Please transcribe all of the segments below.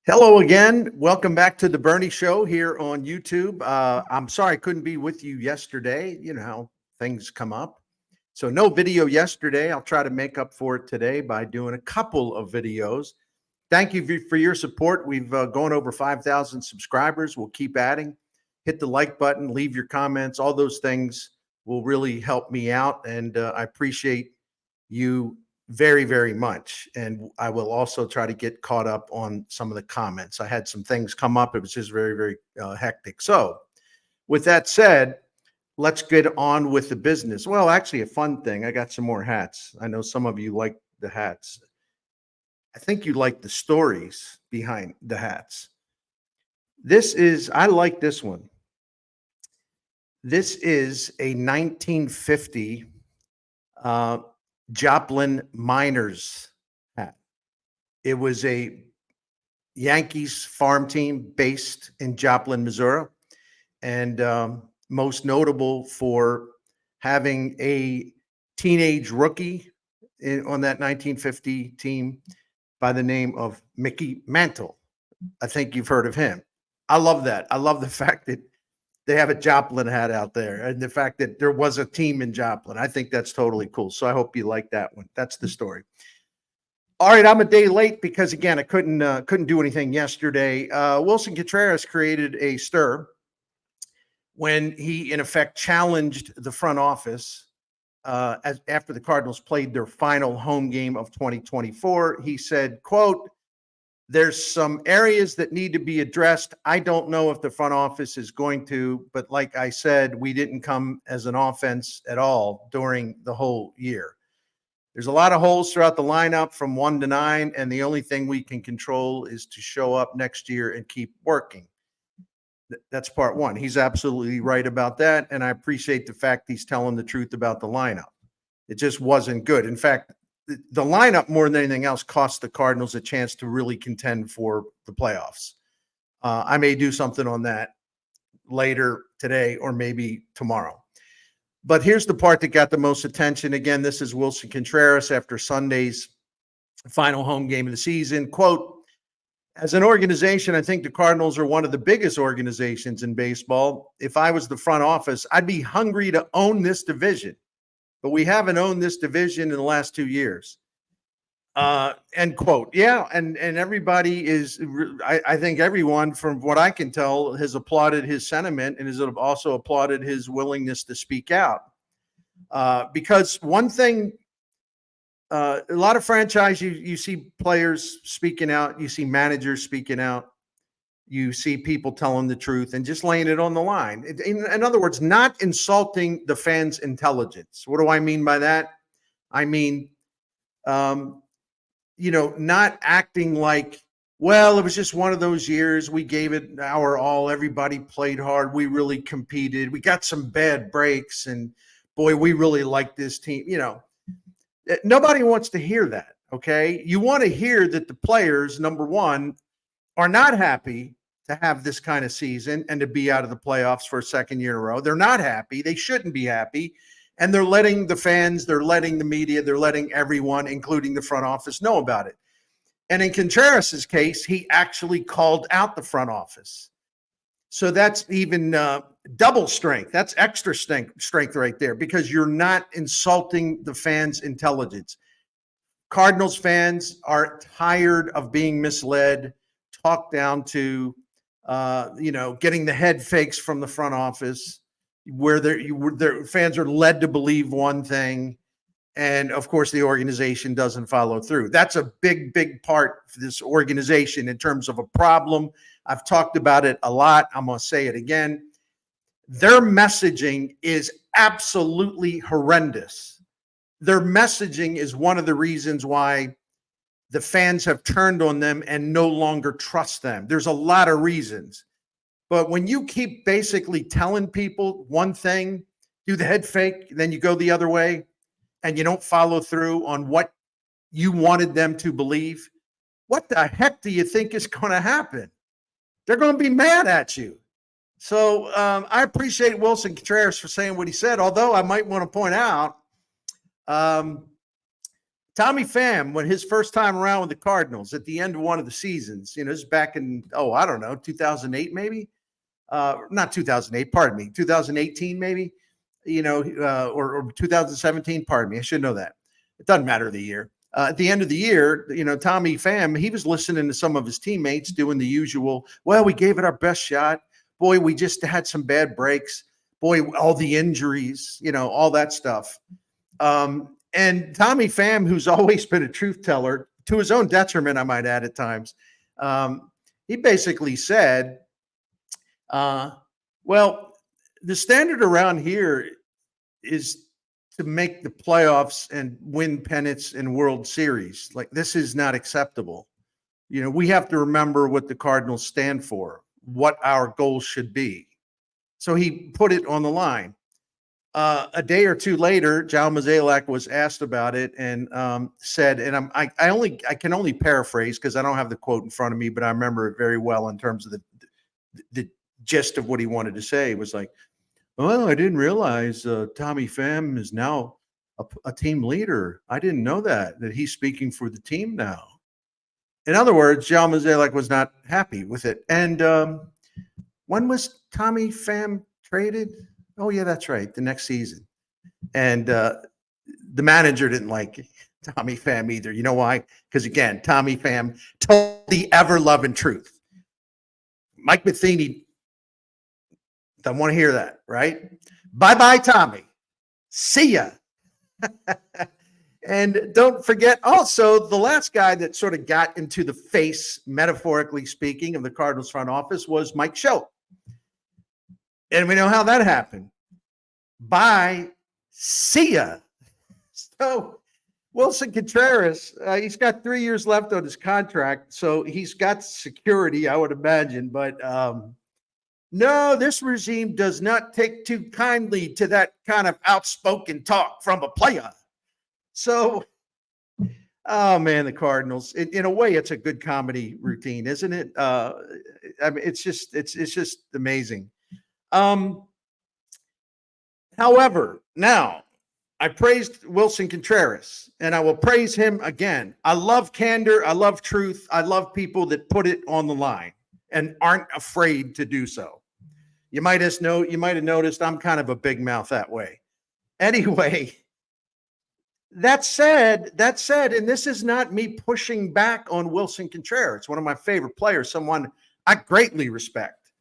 Hello again. Welcome back to the Bernie Show here on YouTube. I'm sorry I couldn't be with you yesterday. You know how things come up. So, no video yesterday. I'll try to make up for it today by doing a couple of videos. Thank you for your support. We've gone over 5,000 subscribers. We'll keep adding. Hit the like button, leave your comments. All those things will really help me out. And I appreciate you very, very much. And I will also try to get caught up on some of the comments. I had some things come up. It was just very, very hectic. So, with that said, let's get on with the business. Well, actually, a fun thing. I got some more hats. I know some of you like the hats. I think you like the stories behind the hats. I like this one. This is a 1950 Joplin Miners hat. It was a Yankees farm team based in Joplin, Missouri, and most notable for having a teenage rookie on that 1950 team by the name of Mickey Mantle. I think you've heard of him. I love that. I love the fact that they have a Joplin hat out there and the fact that there was a team in Joplin. I think that's totally cool. So I hope you like that one. That's the story. All right, I'm a day late because again, I couldn't do anything yesterday. Willson Contreras created a stir when he in effect challenged the front office after the Cardinals played their final home game of 2024. He said, quote, "There's some areas that need to be addressed. I don't know if the front office is going to, but like I said, we didn't come as an offense at all during the whole year. There's a lot of holes throughout the lineup from 1 to 9, and the only thing we can control is to show up next year and keep working." That's part one. He's absolutely right about that, and I appreciate the fact he's telling the truth about the lineup. It just wasn't good. In fact, the lineup more than anything else cost the Cardinals a chance to really contend for the playoffs. I may do something on that later today or maybe tomorrow. But here's the part that got the most attention. Again, this is Willson Contreras after Sunday's final home game of the season. Quote, "As an organization, I think the Cardinals are one of the biggest organizations in baseball. If I was the front office, I'd be hungry to own this division. But we haven't owned this division in the last 2 years." End quote. Yeah, and everybody is. I think everyone, from what I can tell, has applauded his sentiment and has also applauded his willingness to speak out. Because one thing, a lot of franchise, you see players speaking out, you see managers speaking out, you see people telling the truth and just laying it on the line. In other words, not insulting the fans' intelligence. What do I mean by that? I mean, not acting like, well, it was just one of those years. We gave it our all. Everybody played hard. We really competed. We got some bad breaks. And boy, we really like this team. Nobody wants to hear that. Okay. You want to hear that the players, number one, are not happy to have this kind of season and to be out of the playoffs for a second year in a row. They're not happy. They shouldn't be happy. And they're letting the fans, they're letting the media, they're letting everyone, including the front office, know about it. And in Contreras' case, he actually called out the front office. So that's even double strength. That's extra strength right there, because you're not insulting the fans' intelligence. Cardinals fans are tired of being misled, talked down to, getting the head fakes from the front office, where their fans are led to believe one thing, and of course the organization doesn't follow through. That's a big, big part for this organization in terms of a problem. I've talked about it a lot. I'm going to say it again. Their messaging is absolutely horrendous. Their messaging is one of the reasons why the fans have turned on them and no longer trust them. There's a lot of reasons. But when you keep basically telling people one thing, do the head fake, then you go the other way, and you don't follow through on what you wanted them to believe, what the heck do you think is going to happen? They're going to be mad at you. So I appreciate Willson Contreras for saying what he said, although I might want to point out, tell Tommy Pham, when his first time around with the Cardinals at the end of one of the seasons, this is back in, I don't know, 2008 maybe? Not 2008, pardon me, 2018 maybe, or 2017, pardon me. I should know that. It doesn't matter the year. At the end of the year, Tommy Pham, he was listening to some of his teammates doing the usual, well, we gave it our best shot. Boy, we just had some bad breaks. Boy, all the injuries, all that stuff. And Tommy Pham, who's always been a truth teller, to his own detriment, I might add at times, he basically said, well, the standard around here is to make the playoffs and win pennants and World Series. Like, this is not acceptable. We have to remember what the Cardinals stand for, what our goals should be. So he put it on the line. A day or two later, John Mozeliak was asked about it and said, and I can only paraphrase because I don't have the quote in front of me, but I remember it very well in terms of the gist of what he wanted to say. It was like, well, I didn't realize Tommy Pham is now a team leader. I didn't know that he's speaking for the team now. In other words, John Mozeliak was not happy with it. And when was Tommy Pham traded? Oh, yeah, that's right. The next season. And the manager didn't like Tommy Pham either. You know why? Because, again, Tommy Pham told the ever-loving truth. Mike Matheny don't want to hear that, right? Bye-bye, Tommy. See ya. And don't forget also the last guy that sort of got into the face, metaphorically speaking, of the Cardinals front office was Mike Schultz. And we know how that happened. Bye. See ya. So Willson Contreras, he's got 3 years left on his contract. So he's got security, I would imagine. But no, this regime does not take too kindly to that kind of outspoken talk from a player. So, oh man, the Cardinals, in a way, it's a good comedy routine, isn't it? I mean, it's just amazing. However, now I praised Willson Contreras and I will praise him again. I love candor. I love truth. I love people that put it on the line and aren't afraid to do so. You might have noticed I'm kind of a big mouth that way. Anyway, that said, and this is not me pushing back on Willson Contreras, one of my favorite players, someone I greatly respect.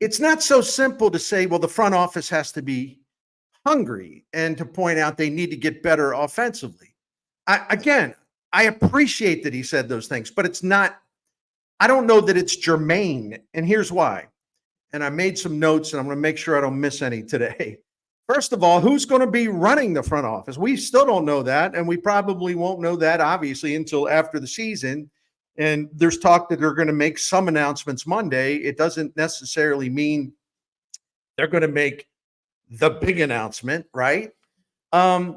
It's not so simple to say, well, the front office has to be hungry and to point out they need to get better offensively. I appreciate that he said those things, but it's not, I don't know that it's germane. And here's why. And I made some notes and I'm going to make sure I don't miss any today. First of all, who's going to be running the front office? We still don't know that. And we probably won't know that, obviously, until after the season. And there's talk that they're going to make some announcements Monday. It doesn't necessarily mean they're going to make the big announcement, right? So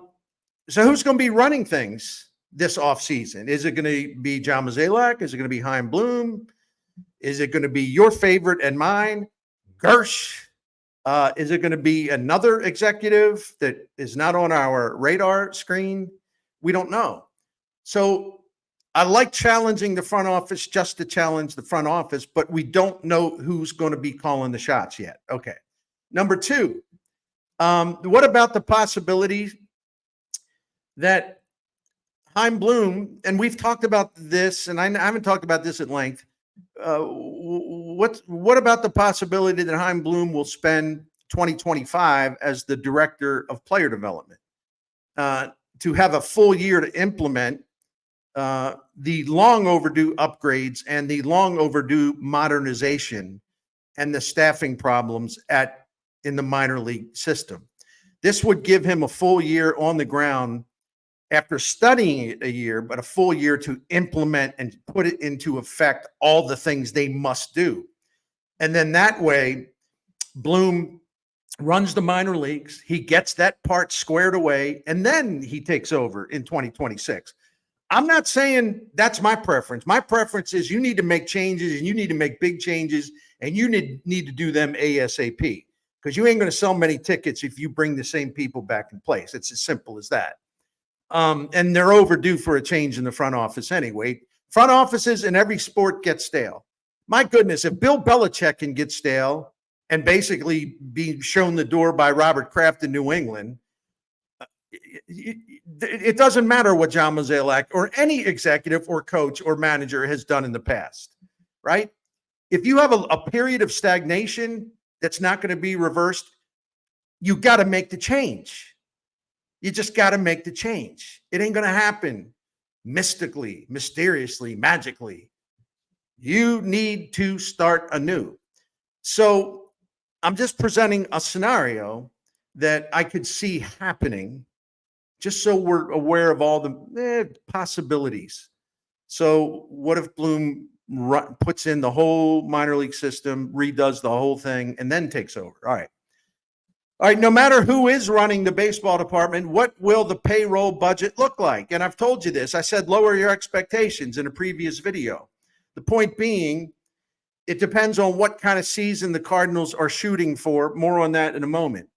who's going to be running things this offseason? Is it going to be John Mozeliak? Is it going to be Chaim Bloom? Is it going to be your favorite and mine, Gersh? Is it going to be another executive that is not on our radar screen? We don't know. So I like challenging the front office just to challenge the front office, but we don't know who's going to be calling the shots yet. Okay. Number two, what about the possibility that Chaim Bloom, and we've talked about this, and I haven't talked about this at length. What about the possibility that Chaim Bloom will spend 2025 as the director of player development to have a full year to implement the long overdue upgrades and the long overdue modernization and the staffing problems in the minor league system? This would give him a full year on the ground after studying it a year, but a full year to implement and put it into effect, all the things they must do. And then that way, Bloom runs the minor leagues. He gets that part squared away, and then he takes over in 2026. I'm not saying that's my preference. My preference is you need to make changes, and you need to make big changes, and you need to do them ASAP, because you ain't going to sell many tickets if you bring the same people back in place. It's as simple as that. And they're overdue for a change in the front office anyway. Front offices in every sport get stale. My goodness, if Bill Belichick can get stale and basically be shown the door by Robert Kraft in New England, it doesn't matter what John Mozeliak or any executive or coach or manager has done in the past, right? If you have a period of stagnation that's not going to be reversed, you got to make the change. You just got to make the change. It ain't going to happen mystically, mysteriously, magically. You need to start anew. So I'm just presenting a scenario that I could see happening, just so we're aware of all the possibilities. So what if Bloom puts in the whole minor league system, redoes the whole thing, and then takes over? All right. All right, no matter who is running the baseball department, what will the payroll budget look like? And I've told you this. I said lower your expectations in a previous video. The point being, it depends on what kind of season the Cardinals are shooting for. More on that in a moment.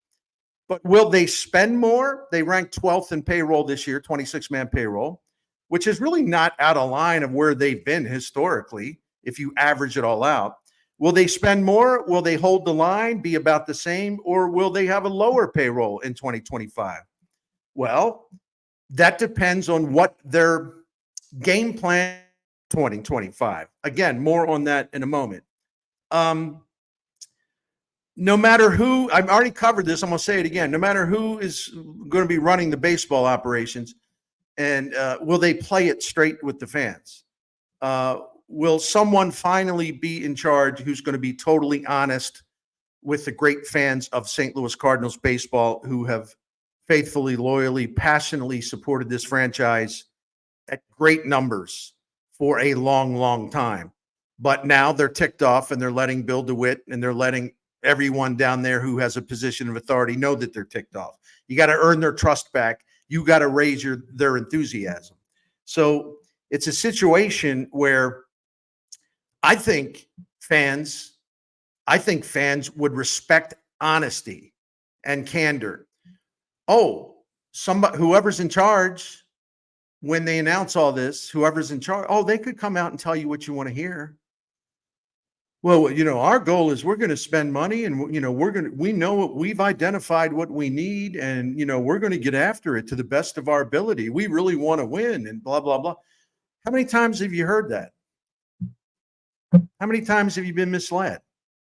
But will they spend more? They ranked 12th in payroll this year, 26-man payroll, which is really not out of line of where they've been historically, if you average it all out. Will they spend more? Will they hold the line, be about the same, or will they have a lower payroll in 2025? Well, that depends on what their game plan 2025. Again, more on that in a moment. No matter who, I've already covered this, I'm going to say it again. No matter who is going to be running the baseball operations, and will they play it straight with the fans? Will someone finally be in charge who's going to be totally honest with the great fans of St. Louis Cardinals baseball who have faithfully, loyally, passionately supported this franchise at great numbers for a long, long time? But now they're ticked off and they're letting Bill DeWitt and they're letting everyone down there who has a position of authority know that they're ticked off. You got to earn their trust back. You got to raise their enthusiasm. So it's a situation where I think fans would respect honesty and candor. Oh, whoever's in charge, when they announce all this, whoever's in charge, they could come out and tell you what you want to hear. Well, our goal is we're going to spend money and, we know what we've identified what we need and, we're going to get after it to the best of our ability. We really want to win and blah, blah, blah. How many times have you heard that? How many times have you been misled?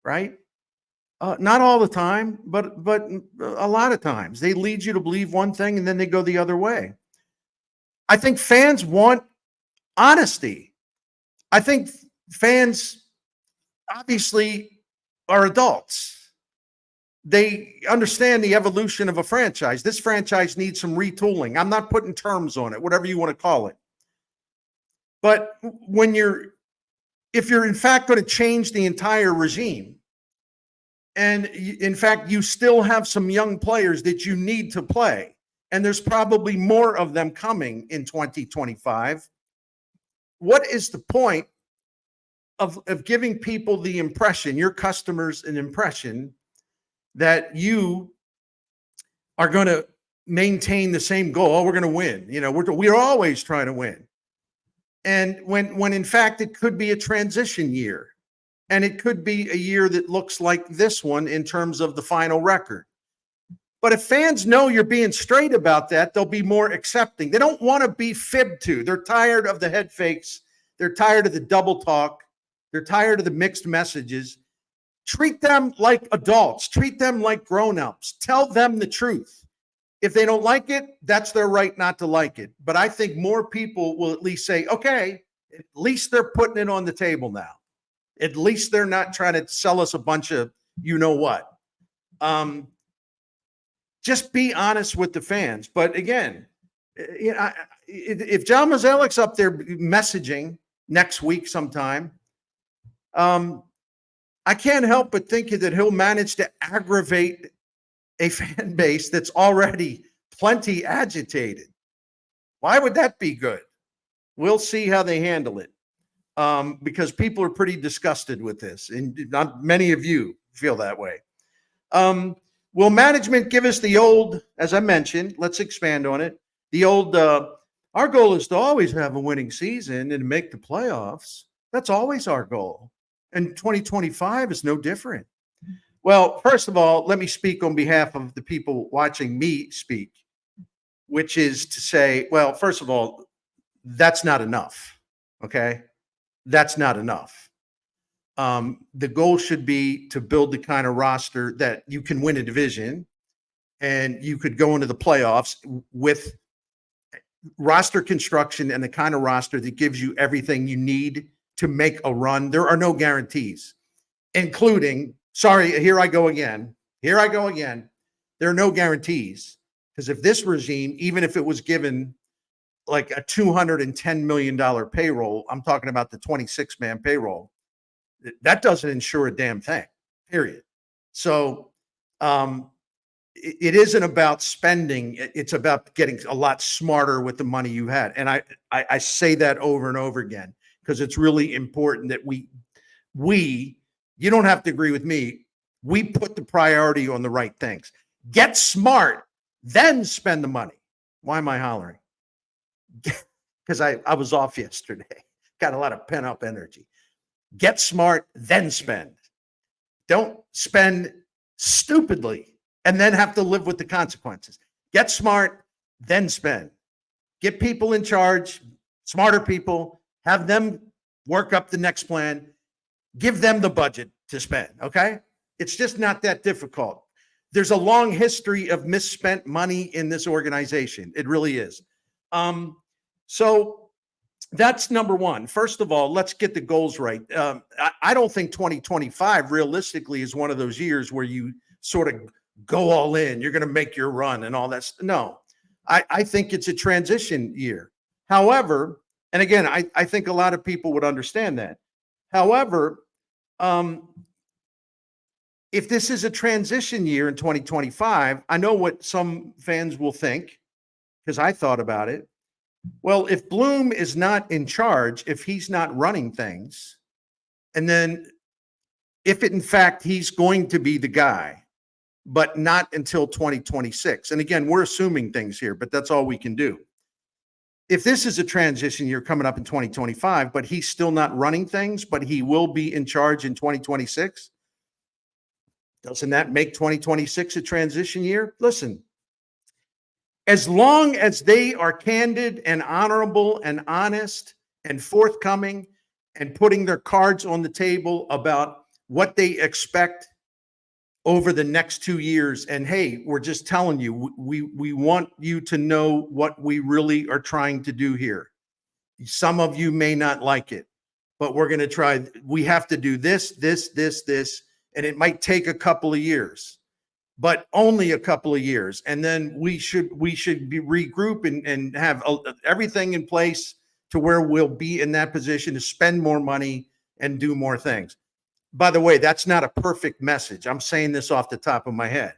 Right? Not all the time, but a lot of times they lead you to believe one thing and then they go the other way. I think fans want honesty. I think fans obviously are adults. They understand the evolution of a franchise. This franchise needs some retooling. I'm not putting terms on it, whatever you want to call it. But if you're in fact going to change the entire regime, and in fact, you still have some young players that you need to play, and there's probably more of them coming in 2025, what is the point of giving people the impression, your customers an impression, that you are going to maintain the same goal? Oh, we're going to win. We're always trying to win. And when in fact it could be a transition year, and it could be a year that looks like this one in terms of the final record. But if fans know you're being straight about that, they'll be more accepting. They don't want to be fibbed to. They're tired of the head fakes. They're tired of the double talk. They're tired of the mixed messages. Treat them like adults. Treat them like grown-ups. Tell them the truth. If they don't like it, that's their right not to like it. But I think more people will at least say, okay, at least they're putting it on the table now. At least they're not trying to sell us a bunch of what. Just be honest with the fans. But again, if John Mozeliak's up there messaging next week sometime, I can't help but think that he'll manage to aggravate a fan base that's already plenty agitated. Why would that be good? We'll see how they handle it, because people are pretty disgusted with this, and not many of you feel that way. Will management give us the old, as I mentioned, let's expand on it, The old, our goal is to always have a winning season and make the playoffs. That's always our goal. And 2025 is no different. Well, first of all, let me speak on behalf of the people watching me speak, which is to say, well, first of all, that's not enough. Okay. That's not enough. The goal should be to build the kind of roster that you can win a division and you could go into the playoffs with roster construction and the kind of roster that gives you everything you need to make a run. There are no guarantees, including, sorry, here I go again. Here I go again. There are no guarantees because if this regime, even if it was given like a $210 million payroll, I'm talking about the 26-man payroll, that doesn't ensure a damn thing, period. So it isn't about spending. It's about getting a lot smarter with the money you had. And I say that over and over again because it's really important that we, you don't have to agree with me. We put the priority on the right things. Get smart, then spend the money. Why am I hollering? Because I was off yesterday. Got a lot of pent up energy. Get smart, then spend. Don't spend stupidly and then have to live with the consequences. Get smart, then spend. Get people in charge, smarter people, have them work up the next plan, give them the budget to spend, okay? It's just not that difficult. There's a long history of misspent money in this organization. It really is. So that's number one. First of all, let's get the goals right. I don't think 2025 realistically is one of those years where you sort of go all in. You're going to make your run and all that. No, I think it's a transition year. However, and again, I think a lot of people would understand that. However, if this is a transition year in 2025, I know what some fans will think because I thought about it. Well, if Bloom is not in charge, if he's not running things, and then if in fact he's going to be the guy, but not until 2026. And again, we're assuming things here, but that's all we can do. If this is a transition year coming up in 2025, but he's still not running things, but he will be in charge in 2026, doesn't that make 2026 a transition year? Listen, as long as they are candid and honorable and honest and forthcoming and putting their cards on the table about what they expect over the next 2 years, and hey, we're just telling you, we want you to know what we really are trying to do here. Some of you may not like it, but we're going to try. We have to do this, and it might take a couple of years, but only a couple of years. And then we should be regroup and have everything in place to where we'll be in that position to spend more money and do more things. By the way, that's not a perfect message. I'm saying this off the top of my head,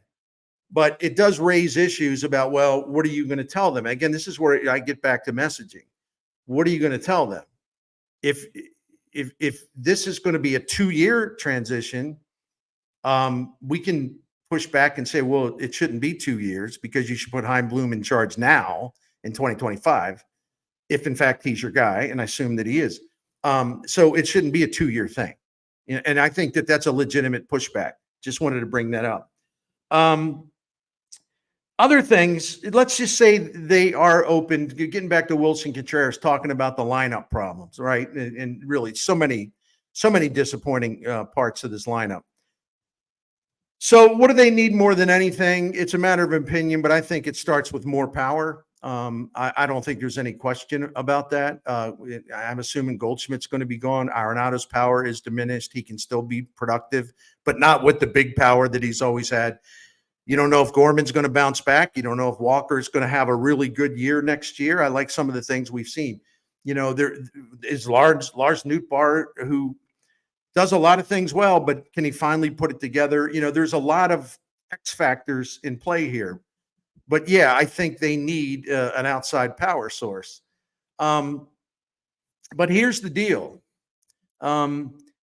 but it does raise issues about, well, what are you going to tell them? Again, this is where I get back to messaging. What are you going to tell them? If this is going to be a 2-year transition, we can push back and say, well, it shouldn't be 2 years because you should put Chaim Bloom in charge now in 2025, if in fact he's your guy, and I assume that he is. So it shouldn't be a 2-year thing. And I think that that's a legitimate pushback. Just wanted to bring that up. Other things, let's just say they are open, getting back to Willson Contreras, talking about the lineup problems, right? And really so many disappointing parts of this lineup. So what do they need more than anything? It's a matter of opinion, but I think it starts with more power. I don't think there's any question about that. I'm assuming Goldschmidt's going to be gone. Arenado's power is diminished. He can still be productive, but not with the big power that he's always had. You don't know if Gorman's going to bounce back. You don't know if Walker's going to have a really good year next year. I like some of the things we've seen. You know, there is Lars Nootbaar, who does a lot of things well, but can he finally put it together? You know, there's a lot of X factors in play here. But yeah, I think they need an outside power source. But here's the deal.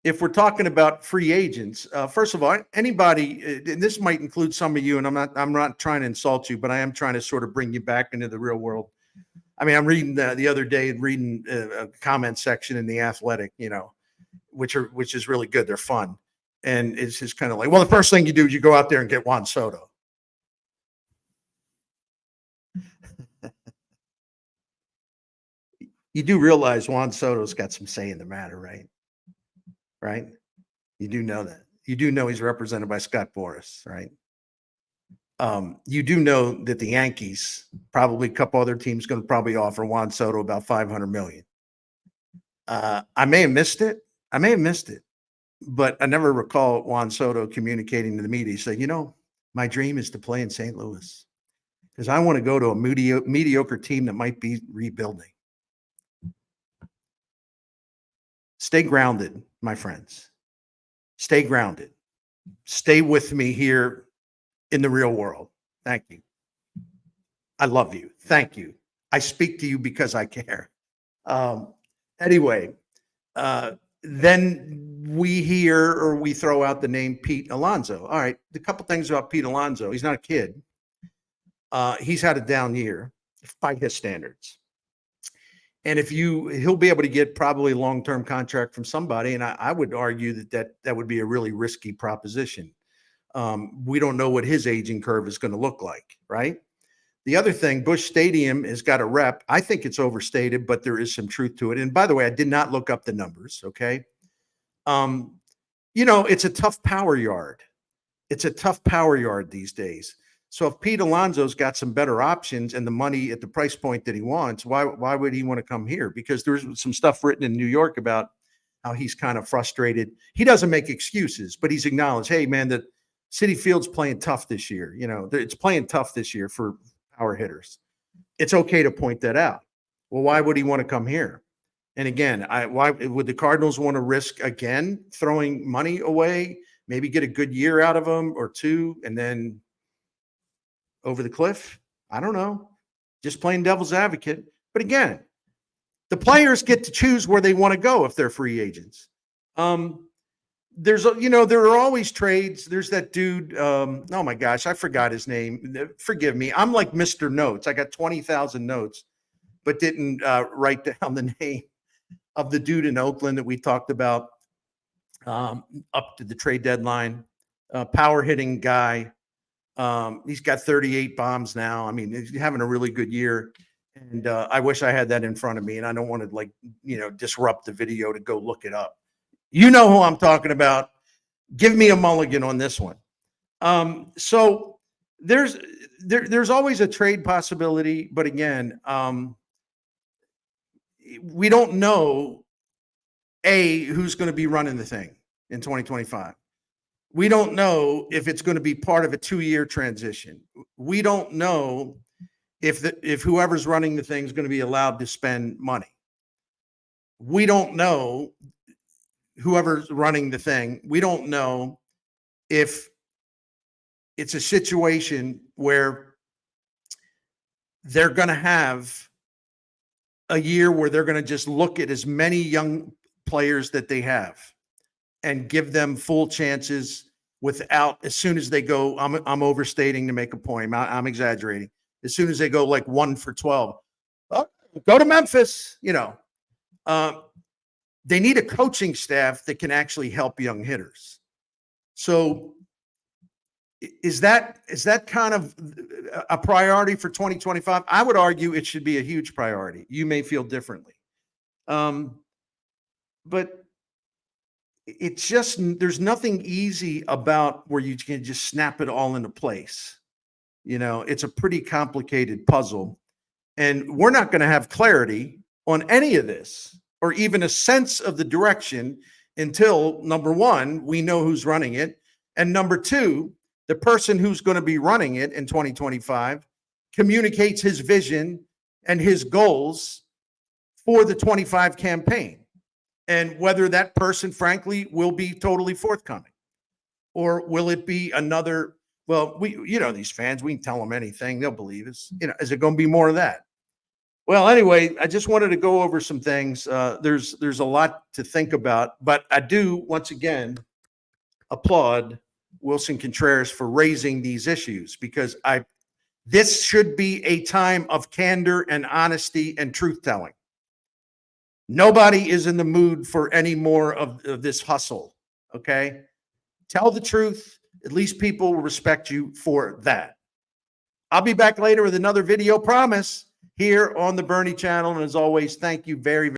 If we're talking about free agents, first of all, anybody, and this might include some of you, and I'm not trying to insult you, but I am trying to sort of bring you back into the real world. I mean, I'm reading the other day, reading a comment section in the Athletic, which is really good. They're fun, and it's just kind of like, well, the first thing you do is you go out there and get Juan Soto. You do realize Juan Soto's got some say in the matter, right? Right? You do know that. You do know he's represented by Scott Boras, right? You do know that the Yankees, probably a couple other teams, going to probably offer Juan Soto about $500 million. I may have missed it. But I never recall Juan Soto communicating to the media. He said, my dream is to play in St. Louis because I want to go to a mediocre team that might be rebuilding. Stay grounded, my friends. Stay grounded. Stay with me here in the real world. Thank you. I love you. Thank you. I speak to you because I care. Anyway, then we hear or we throw out the name Pete Alonso. All right, a couple things about Pete Alonso. He's not a kid. He's had a down year by his standards. And he'll be able to get probably a long-term contract from somebody. And I would argue that would be a really risky proposition. We don't know what his aging curve is going to look like, right? The other thing, Busch Stadium has got a rep. I think it's overstated, but there is some truth to it. And by the way, I did not look up the numbers. Okay. It's a tough power yard. It's a tough power yard these days. So if Pete Alonso's got some better options and the money at the price point that he wants, why would he want to come here? Because there's some stuff written in New York about how he's kind of frustrated. He doesn't make excuses, but he's acknowledged, hey, man, that Citi Field's playing tough this year. It's playing tough this year for power hitters. It's okay to point that out. Well, why would he want to come here? And again, why would the Cardinals want to risk again throwing money away, maybe get a good year out of him or two, and then over the cliff? I don't know. Just playing devil's advocate. But again, the players get to choose where they want to go if they're free agents. There are always trades. There's that dude. Oh my gosh, I forgot his name. Forgive me. I'm like Mr. Notes. I got 20,000 notes, but didn't write down the name of the dude in Oakland that we talked about up to the trade deadline. Power hitting guy. He's got 38 bombs now. I mean, he's having a really good year. And I wish I had that in front of me. And I don't want to disrupt the video to go look it up. You know who I'm talking about. Give me a mulligan on this one. So there's always a trade possibility. But again, we don't know, who's going to be running the thing in 2025. We don't know if it's going to be part of a 2-year transition. We don't know if whoever's running the thing is going to be allowed to spend money. We don't know whoever's running the thing. We don't know if it's a situation where they're going to have a year where they're going to just look at as many young players that they have and give them full chances without, as soon as they go, I'm overstating to make a point. I'm exaggerating. As soon as they go like 1 for 12, go to Memphis, they need a coaching staff that can actually help young hitters. So is that kind of a priority for 2025? I would argue it should be a huge priority. You may feel differently. But it's just, there's nothing easy about where you can just snap it all into place. It's a pretty complicated puzzle, and we're not going to have clarity on any of this or even a sense of the direction until, number one, we know who's running it. And number two, the person who's going to be running it in 2025 communicates his vision and his goals for the 25 campaign. And whether that person, frankly, will be totally forthcoming, or will it be another, well, these fans, we can tell them anything, they'll believe us. Is it going to be more of that? Well, anyway, I just wanted to go over some things. There's a lot to think about, but I do, once again, applaud Willson Contreras for raising these issues, because This should be a time of candor and honesty and truth telling. Nobody is in the mood for any more of this hustle. Okay. Tell the truth. At least people will respect you for that. I'll be back later with another video, promise, here on the Bernie channel. And as always, thank you very, very